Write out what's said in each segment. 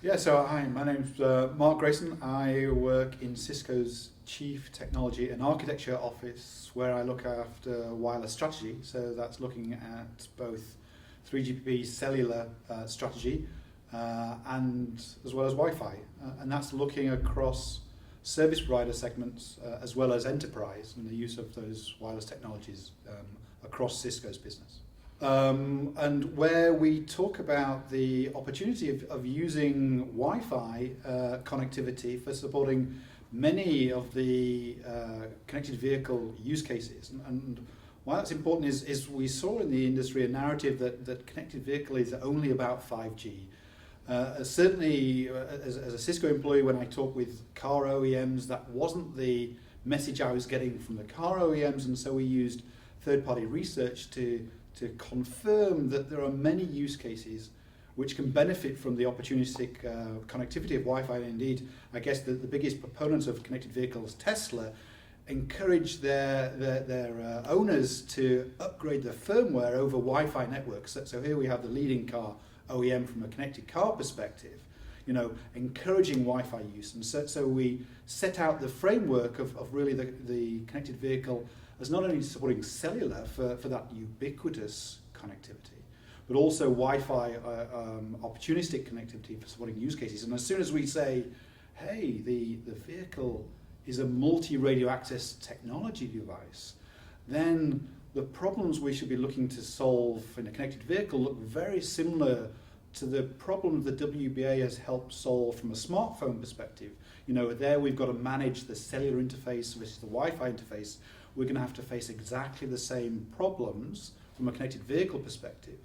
Yeah, so hi, my name's Mark Grayson. I work in Cisco's Chief Technology and Architecture office where I look after wireless strategy. So that's looking at both 3GPP cellular strategy and as well as Wi-Fi. And that's looking across service provider segments as well as enterprise and the use of those wireless technologies across Cisco's business. And where we talk about the opportunity of using Wi-Fi connectivity for supporting many of the connected vehicle use cases. And why that's important is we saw in the industry a narrative that connected vehicle is only about 5G. Certainly, as a Cisco employee, when I talk with car OEMs, that wasn't the message I was getting from the car OEMs, and so we used third-party research to confirm that there are many use cases which can benefit from the opportunistic connectivity of Wi-Fi. And indeed, I guess the biggest proponents of connected vehicles, Tesla, encourage their owners to upgrade the firmware over Wi-Fi networks. So here we have the leading car OEM from a connected car perspective, encouraging Wi-Fi use. And so we set out the framework of really the connected vehicle as not only supporting cellular for that ubiquitous connectivity, but also Wi-Fi opportunistic connectivity for supporting use cases. And as soon as we say, hey, the vehicle is a multi-radio access technology device, then the problems we should be looking to solve in a connected vehicle look very similar to the problem the WBA has helped solve from a smartphone perspective. There we've got to manage the cellular interface versus the Wi-Fi interface. We're going to have to face exactly the same problems from a connected vehicle perspective.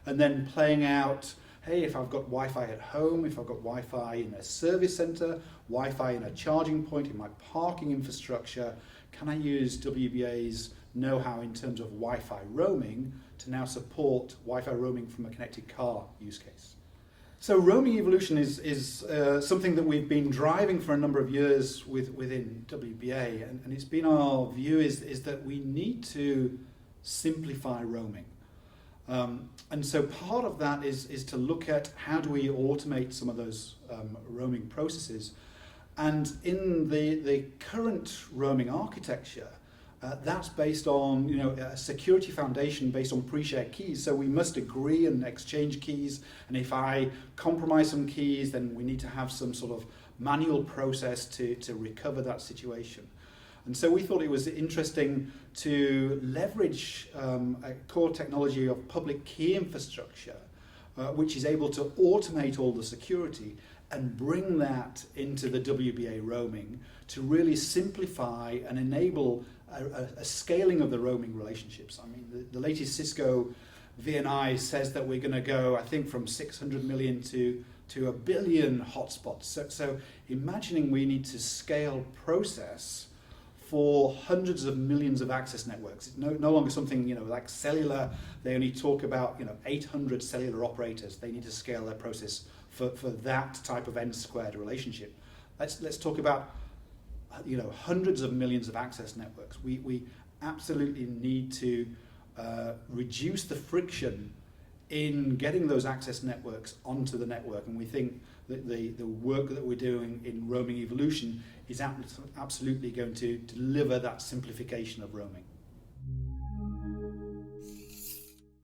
And then playing out, hey, if I've got Wi-Fi at home, if I've got Wi-Fi in a service center, Wi-Fi in a charging point, in my parking infrastructure, can I use WBA's know-how in terms of Wi-Fi roaming to now support Wi-Fi roaming from a connected car use case? So roaming evolution is something that we've been driving for a number of years within WBA, and it's been our view is that we need to simplify roaming. And so part of that is to look at how do we automate some of those roaming processes. And in the current roaming architecture, that's based on a security foundation based on pre-shared keys. So we must agree and exchange keys. And if I compromise some keys, then we need to have some sort of manual process to recover that situation. And so we thought it was interesting to leverage a core technology of public key infrastructure, which is able to automate all the security and bring that into the WBA roaming to really simplify and enable a scaling of the roaming relationships. I mean, the latest Cisco VNI says that we're going to go, I think, from 600 million to 1 billion hotspots. So imagining we need to scale process for hundreds of millions of access networks. It's no longer something, like cellular. They only talk about, 800 cellular operators. They need to scale their process for that type of n-squared relationship. Let's talk about, hundreds of millions of access networks. We absolutely need to reduce the friction in getting those access networks onto the network, and we think that the work that we're doing in roaming evolution is absolutely going to deliver that simplification of roaming.